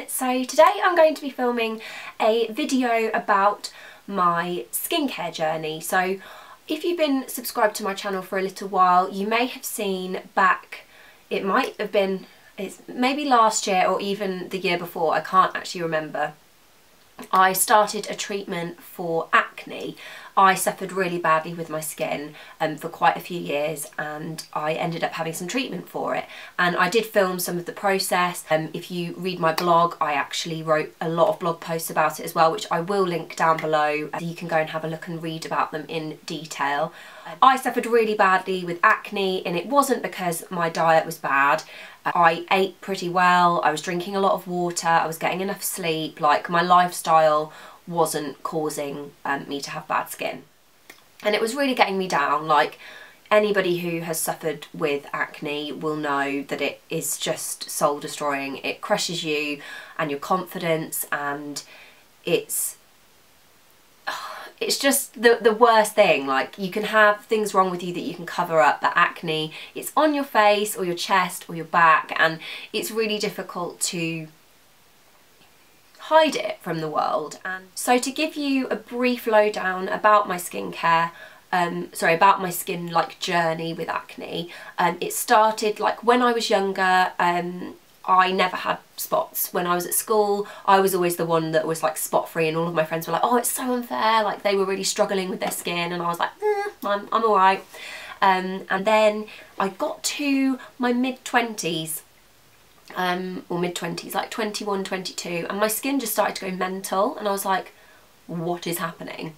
So today I'm going to be filming a video about my skincare journey. So if you've been subscribed to my channel for a little while, you may have seen back, it might have been, it's maybe last year or even the year before, I can't actually remember. I started a treatment for acne. I suffered really badly with my skin for quite a few years, and I ended up having some treatment for it, and I did film some of the process. If you read my blog, I actually wrote a lot of blog posts about it as well, which I will link down below so you can go and have a look and read about them in detail. I suffered really badly with acne, and it wasn't because my diet was bad. I ate pretty well, I was drinking a lot of water, I was getting enough sleep, like my lifestyle wasn't causing me to have bad skin. And it was really getting me down. Like, anybody who has suffered with acne will know that it is just soul destroying. It crushes you and your confidence, and it's just the worst thing. Like, you can have things wrong with you that you can cover up, but acne, it's on your face or your chest or your back, and it's really difficult to hide it from the world. And so to give you a brief lowdown about my skincare, about my skin like journey with acne, it started like when I was younger. I never had spots. When I was at school, I was always the one that was like spot free, and all of my friends were like, oh, it's so unfair, like they were really struggling with their skin, and I was like, I'm alright. And then I got to my mid-20s, or mid-20s, like 21, 22, and my skin just started to go mental, and I was like, what is happening?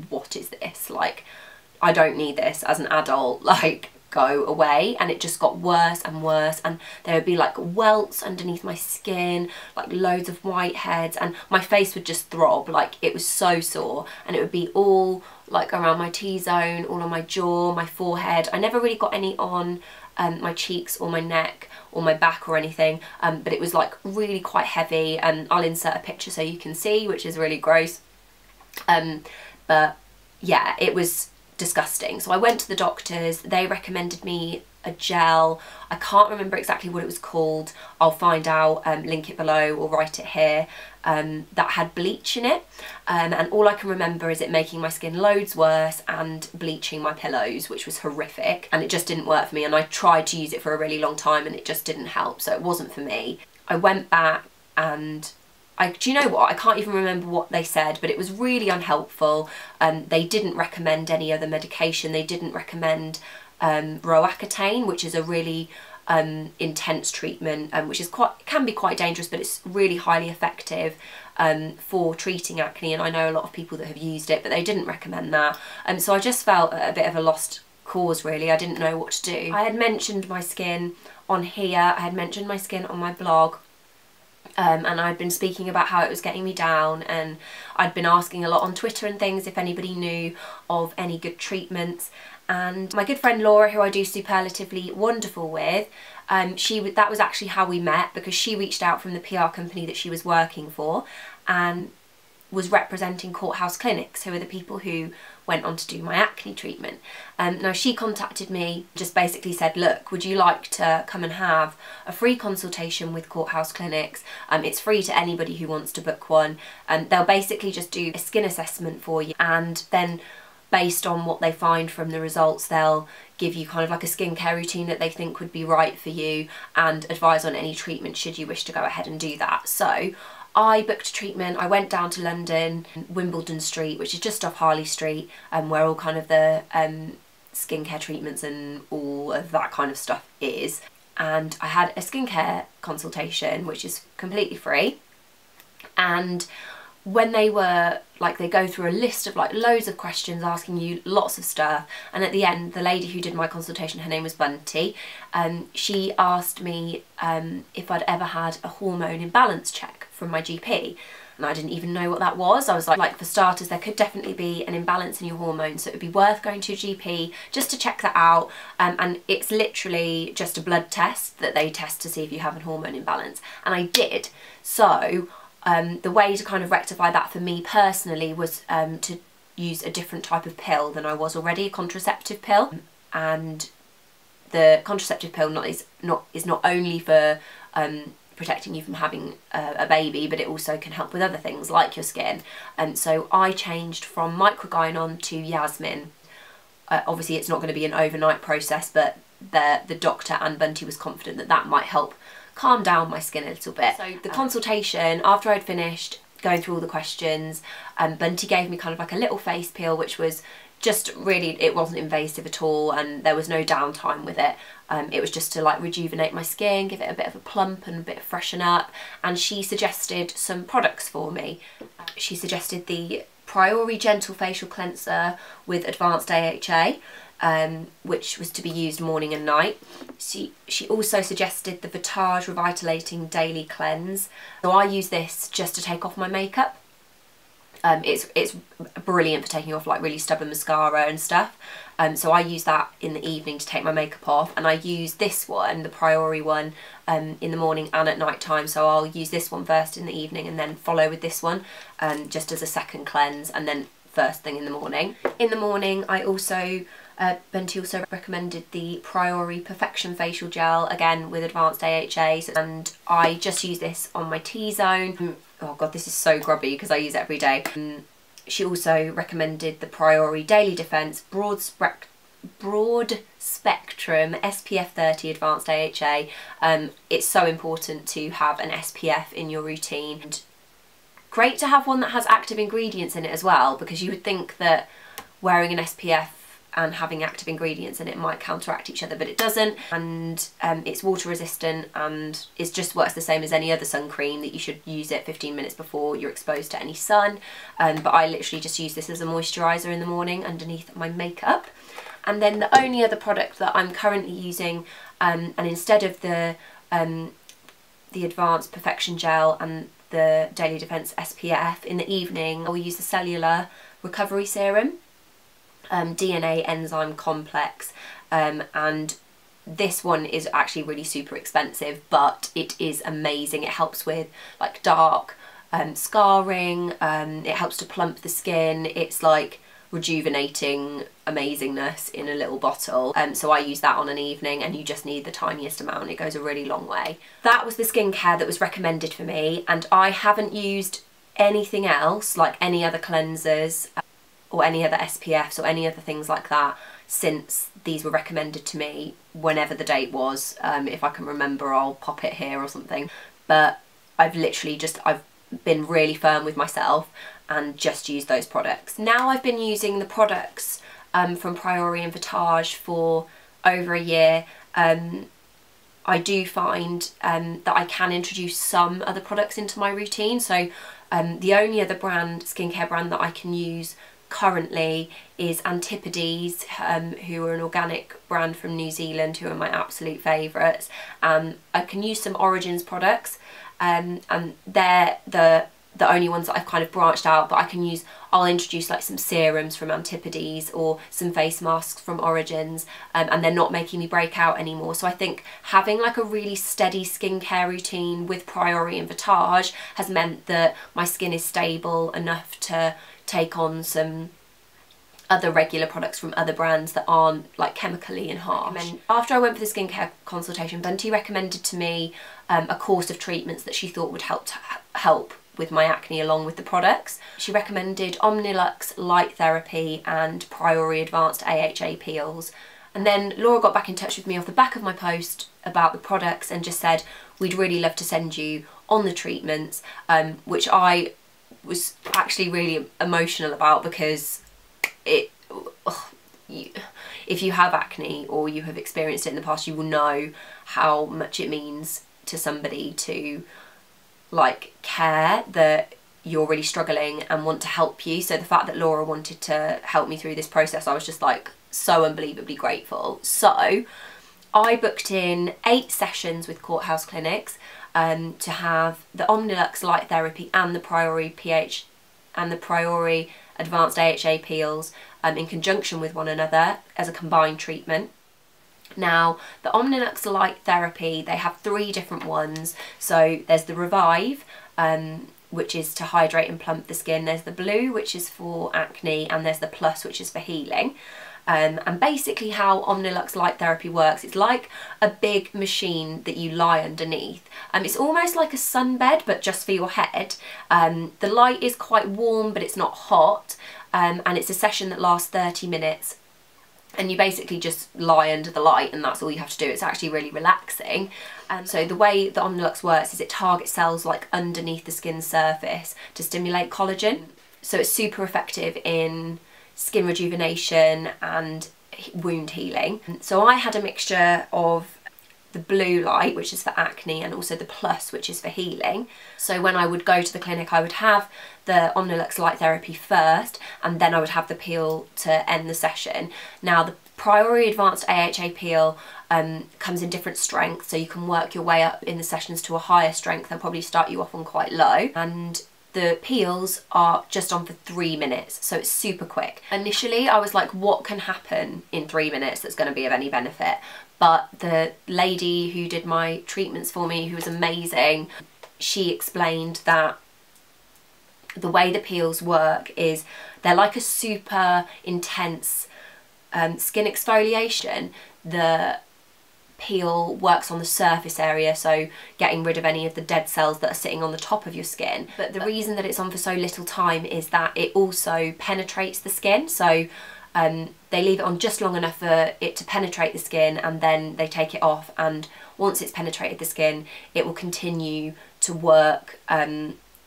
What is this? Like, I don't need this as an adult, like, go away. And it just got worse and worse, and there would be like welts underneath my skin, like loads of whiteheads, and my face would just throb, like it was so sore, and it would be all like around my T-zone, all on my jaw, my forehead. I never really got any on my cheeks or my neck or my back or anything, but it was like really quite heavy, and I'll insert a picture so you can see, which is really gross. But yeah, it was disgusting. So I went to the doctors, they recommended me a gel. I can't remember exactly what it was called, I'll find out, link it below or write it here, that had bleach in it, and all I can remember is it making my skin loads worse and bleaching my pillows, which was horrific, and it just didn't work for me. And I tried to use it for a really long time and it just didn't help, so it wasn't for me. I went back, and do you know what? I can't even remember what they said, but it was really unhelpful. They didn't recommend any other medication. They didn't recommend Roaccutane, which is a really intense treatment, which is can be quite dangerous, but it's really highly effective for treating acne, and I know a lot of people that have used it, but they didn't recommend that. So I just felt a bit of a lost cause, really. I didn't know what to do. I had mentioned my skin on here, I had mentioned my skin on my blog, and I'd been speaking about how it was getting me down, and I'd been asking a lot on Twitter and things if anybody knew of any good treatments. And my good friend Laura, who I do Superlatively Wonderful with, that was actually how we met, because she reached out from the PR company that she was working for and was representing Courthouse Clinics, who are the people who went on to do my acne treatment. Now she contacted me, just basically said, look, would you like to come and have a free consultation with Courthouse Clinics? It's free to anybody who wants to book one. They'll basically just do a skin assessment for you, and then based on what they find from the results, they'll give you kind of like a skincare routine that they think would be right for you, and advise on any treatment should you wish to go ahead and do that. So I booked a treatment. I went down to London, Wimbledon Street, which is just off Harley Street, where all kind of the skincare treatments and all of that kind of stuff is. And I had a skincare consultation, which is completely free. And when they were like, they go through a list of like loads of questions, asking you lots of stuff, and at the end, the lady who did my consultation, her name was Bunty, she asked me if I'd ever had a hormone imbalance check from my GP, and I didn't even know what that was. I was like, for starters, there could definitely be an imbalance in your hormones, so it would be worth going to your GP just to check that out, and it's literally just a blood test that they test to see if you have a hormone imbalance, and I did. So the way to kind of rectify that for me personally was to use a different type of pill than I was already, a contraceptive pill. And the contraceptive pill is not only for protecting you from having a baby, but it also can help with other things like your skin. And so I changed from Microgynon to Yasmin. Obviously it's not going to be an overnight process, but the doctor and Bunty was confident that that might help calm down my skin a little bit. So the consultation, after I'd finished going through all the questions, Bunty gave me kind of like a little face peel, which was just really, it wasn't invasive at all, and there was no downtime with it. It was just to like rejuvenate my skin, give it a bit of a plump and a bit of freshen up. And she suggested some products for me. She suggested the Priori Gentle Facial Cleanser with Advanced AHA, which was to be used morning and night. She also suggested the Vitage Revitalating Daily Cleanse. So I use this just to take off my makeup. It's brilliant for taking off like really stubborn mascara and stuff. So I use that in the evening to take my makeup off, and I use this one, the Priori one, in the morning and at night time. So I'll use this one first in the evening and then follow with this one, just as a second cleanse, and then first thing in the morning. In the morning I also, Bunty also recommended the Priori Perfection Facial Gel, again with Advanced AHA, and I just use this on my T-zone. Oh god, this is so grubby because I use it every day. She also recommended the Priori Daily Defense Broad Spectrum SPF 30 Advanced AHA. It's so important to have an SPF in your routine. And great to have one that has active ingredients in it as well, because you would think that wearing an SPF and having active ingredients in it might counteract each other, but it doesn't. And it's water resistant, and it just works the same as any other sun cream, that you should use it 15 minutes before you're exposed to any sun. But I literally just use this as a moisturiser in the morning underneath my makeup. And then the only other product that I'm currently using, and instead of the Advanced Perfection Gel and the Daily Defense SPF, in the evening I will use the Cellular Recovery Serum. DNA enzyme complex, and this one is actually really super expensive, but it is amazing. It helps with like dark scarring, it helps to plump the skin. It's like rejuvenating amazingness in a little bottle. So I use that on an evening, and you just need the tiniest amount. It goes a really long way. That was the skincare that was recommended for me, and I haven't used anything else, like any other cleansers or any other SPFs or any other things like that, since these were recommended to me, whenever the date was. If I can remember, I'll pop it here or something. But I've literally just, I've been really firm with myself and just used those products. Now I've been using the products from Priori and Vitage for over a year. I do find that I can introduce some other products into my routine. So the only other skincare brand that I can use currently is Antipodes, who are an organic brand from New Zealand, who are my absolute favourites. I can use some Origins products, and they're the only ones that I've kind of branched out, but I'll introduce like some serums from Antipodes or some face masks from Origins, and they're not making me break out anymore. So I think having like a really steady skincare routine with Priori and Vitage has meant that my skin is stable enough to take on some other regular products from other brands that aren't like chemically and harsh. And after I went for the skincare consultation, Bunty recommended to me a course of treatments that she thought would help with my acne along with the products. She recommended Omnilux Light Therapy and Priori Advanced AHA Peels. And then Laura got back in touch with me off the back of my post about the products and just said, we'd really love to send you on the treatments, which I was actually really emotional about, because if you have acne or you have experienced it in the past, you will know how much it means to somebody to like care that you're really struggling and want to help you. So the fact that Laura wanted to help me through this process, I was just like so unbelievably grateful. So I booked in 8 sessions with Courthouse Clinics to have the Omnilux Light Therapy and the Priori Advanced AHA Peels in conjunction with one another as a combined treatment. Now, the Omnilux Light Therapy, they have 3 different ones. So there's the Revive, which is to hydrate and plump the skin. There's the Blue, which is for acne, and there's the Plus, which is for healing. And basically how Omnilux light therapy works, it's like a big machine that you lie underneath. It's almost like a sunbed, but just for your head. The light is quite warm, but it's not hot, and it's a session that lasts 30 minutes. And you basically just lie under the light and that's all you have to do. It's actually really relaxing. So the way the Omnilux works is it targets cells like underneath the skin surface to stimulate collagen. So it's super effective in skin rejuvenation and wound healing. So I had a mixture of the blue light, which is for acne, and also the plus, which is for healing. So when I would go to the clinic, I would have the Omnilux light therapy first, and then I would have the peel to end the session. Now the Priori Advanced AHA peel comes in different strengths, so you can work your way up in the sessions to a higher strength. They'll probably start you off on quite low, and the peels are just on for 3 minutes, so it's super quick. Initially I was like, what can happen in 3 minutes that's going to be of any benefit? But the lady who did my treatments for me, who was amazing, she explained that the way the peels work is they're like a super intense skin exfoliation. The peel works on the surface area, so getting rid of any of the dead cells that are sitting on the top of your skin. But the reason that it's on for so little time is that it also penetrates the skin. So they leave it on just long enough for it to penetrate the skin, and then they take it off, and once it's penetrated the skin it will continue to work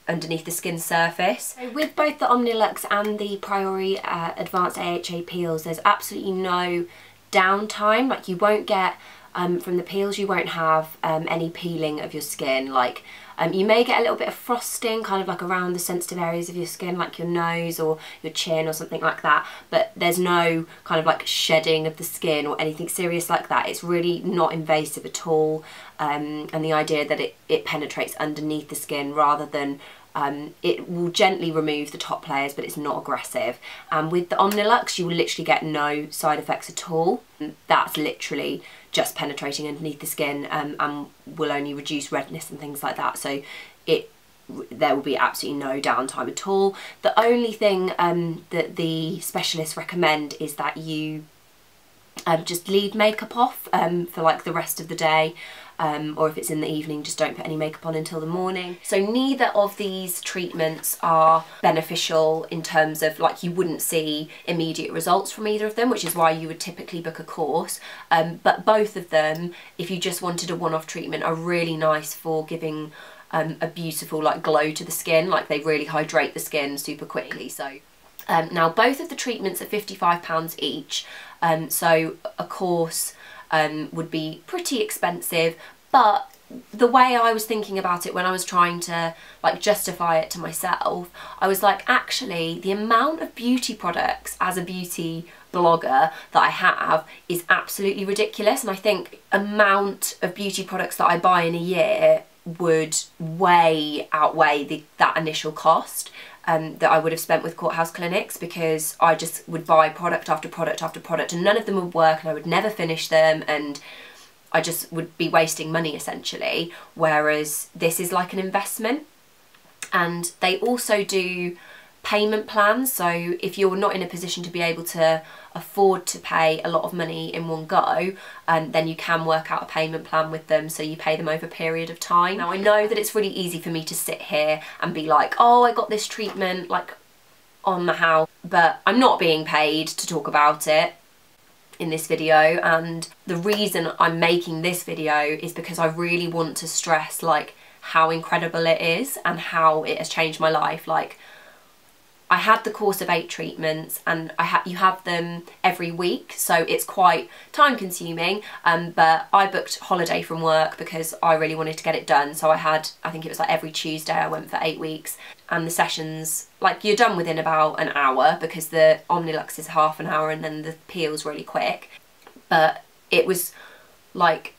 underneath the skin surface. So with both the Omnilux and the Priori Advanced AHA peels, there's absolutely no downtime. Like, you won't get from the peels, you won't have any peeling of your skin. Like, you may get a little bit of frosting kind of like around the sensitive areas of your skin, like your nose or your chin or something like that, but there's no kind of like shedding of the skin or anything serious like that. It's really not invasive at all, and the idea that it penetrates underneath the skin rather than it will gently remove the top layers, but it's not aggressive. And with the Omnilux you will literally get no side effects at all. That's literally just penetrating underneath the skin, and will only reduce redness and things like that. So there will be absolutely no downtime at all. The only thing that the specialists recommend is that you just leave makeup off for like the rest of the day, or if it's in the evening, just don't put any makeup on until the morning. So neither of these treatments are beneficial in terms of, like, you wouldn't see immediate results from either of them, which is why you would typically book a course. But both of them, if you just wanted a one-off treatment, are really nice for giving a beautiful like glow to the skin. Like, they really hydrate the skin super quickly. So now both of the treatments are £55 each, so a course would be pretty expensive. But the way I was thinking about it when I was trying to like justify it to myself, I was like, actually the amount of beauty products as a beauty blogger that I have is absolutely ridiculous, and I think amount of beauty products that I buy in a year would way outweigh that initial cost that I would have spent with Courthouse Clinics, because I just would buy product after product after product and none of them would work, and I would never finish them, and I just would be wasting money essentially. Whereas this is like an investment. And they also do payment plans, so if you're not in a position to be able to afford to pay a lot of money in one go, then you can work out a payment plan with them, so you pay them over a period of time. Now I know that it's really easy for me to sit here and be like, oh, I got this treatment like on the house, but I'm not being paid to talk about it in this video, and the reason I'm making this video is because I really want to stress like how incredible it is and how it has changed my life. Like, I had the course of 8 treatments, and you have them every week, so it's quite time consuming, but I booked holiday from work because I really wanted to get it done. So I think it was like every Tuesday I went for 8 weeks, and the sessions, like, you're done within about an hour because the Omnilux is half an hour and then the peel's really quick. But it was like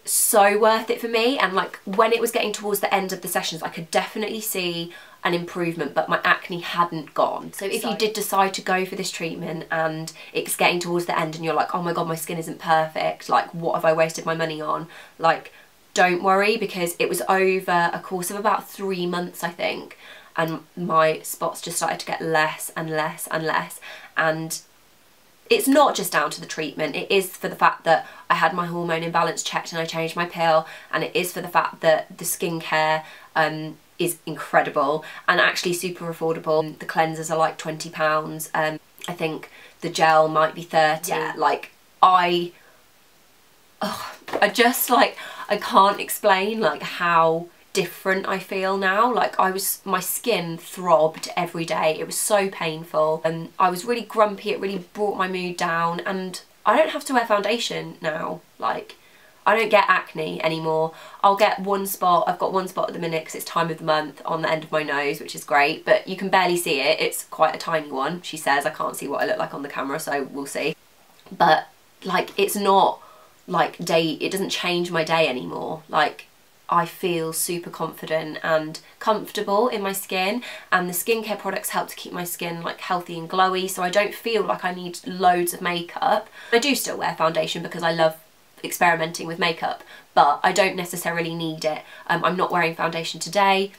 so worth it for me, and like when it was getting towards the end of the sessions I could definitely see an improvement, but my acne hadn't gone. So if you did decide to go for this treatment and it's getting towards the end and you're like, oh my god, my skin isn't perfect, like what have I wasted my money on, like don't worry, because it was over a course of about 3 months I think, and my spots just started to get less and less and less, and it's not just down to the treatment, it is for the fact that I had my hormone imbalance checked and I changed my pill, and it is for the fact that the skincare is incredible and actually super affordable. The cleansers are like £20, I think the gel might be 30. Yeah, like I just like, I can't explain like how different I feel now. Like my skin throbbed every day. It was so painful and I was really grumpy. It really brought my mood down, and I don't have to wear foundation now. Like I don't get acne anymore. I'll get one spot. I've got one spot at the minute because it's time of the month on the end of my nose, which is great, but you can barely see it. It's quite a tiny one, she says. I can't see what I look like on the camera, so we'll see. But like, it's not like it doesn't change my day anymore. Like I feel super confident and comfortable in my skin, and the skincare products help to keep my skin like healthy and glowy, so I don't feel like I need loads of makeup. I do still wear foundation because I love experimenting with makeup, but I don't necessarily need it. I'm not wearing foundation today.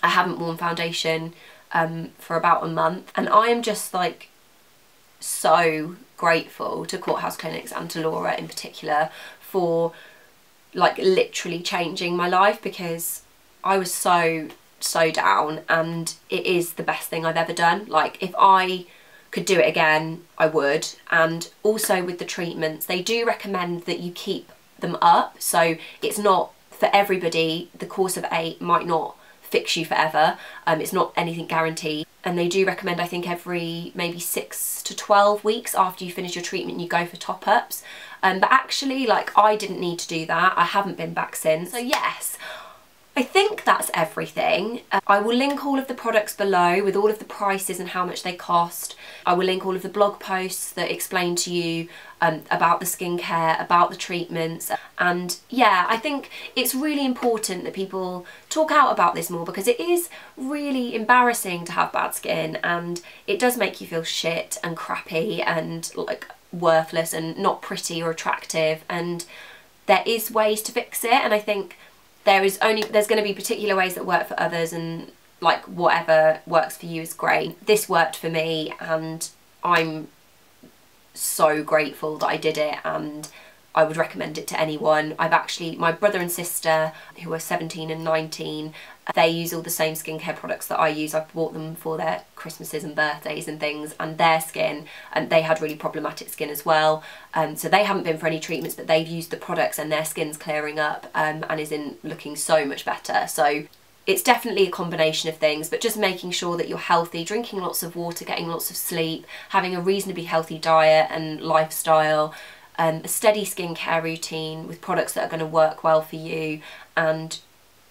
I haven't worn foundation for about a month, and I am just like so grateful to Courthouse Clinics and to Laura in particular for like literally changing my life, because I was so down, and it is the best thing I've ever done. Like if I could do it again, I would. And also with the treatments, they do recommend that you keep them up, so it's not for everybody. The course of 8 might not fix you forever. It's not anything guaranteed, and they do recommend, I think, every maybe 6 to 12 weeks after you finish your treatment you go for top-ups. But actually, like, I didn't need to do that. I haven't been back since. So yes, I think that's everything. I will link all of the products below with all of the prices and how much they cost. I will link all of the blog posts that explain to you about the skincare, about the treatments. And yeah, I think it's really important that people talk out about this more, because it is really embarrassing to have bad skin, and it does make you feel shit and crappy and like worthless and not pretty or attractive, and there is ways to fix it. And I think there's going to be particular ways that work for others, and like whatever works for you is great. This worked for me, and I'm so grateful that I did it, and I would recommend it to anyone. My brother and sister, who are 17 and 19, they use all the same skincare products that I use. I've bought them for their Christmases and birthdays and things, and their skin, and they had really problematic skin as well. So they haven't been for any treatments, but they've used the products and their skin's clearing up and is looking so much better. So it's definitely a combination of things, but just making sure that you're healthy, drinking lots of water, getting lots of sleep, having a reasonably healthy diet and lifestyle, a steady skincare routine with products that are going to work well for you, and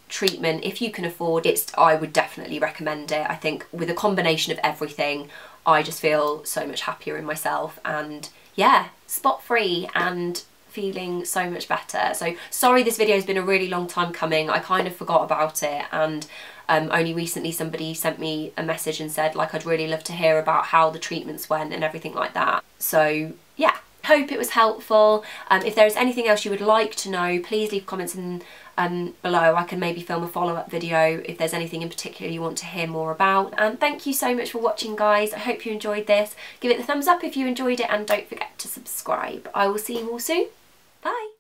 treatment if you can afford it. I would definitely recommend it. I think with a combination of everything, I just feel so much happier in myself, and yeah, spot free and feeling so much better. So sorry this video has been a really long time coming. I kind of forgot about it, and only recently somebody sent me a message and said like I'd really love to hear about how the treatments went and everything like that. So yeah, hope it was helpful. If there's anything else you would like to know, please leave comments in below. I can maybe film a follow-up video if there's anything in particular you want to hear more about. And thank you so much for watching, guys. I hope you enjoyed this. Give it the thumbs up if you enjoyed it, and don't forget to subscribe. I will see you all soon. Bye.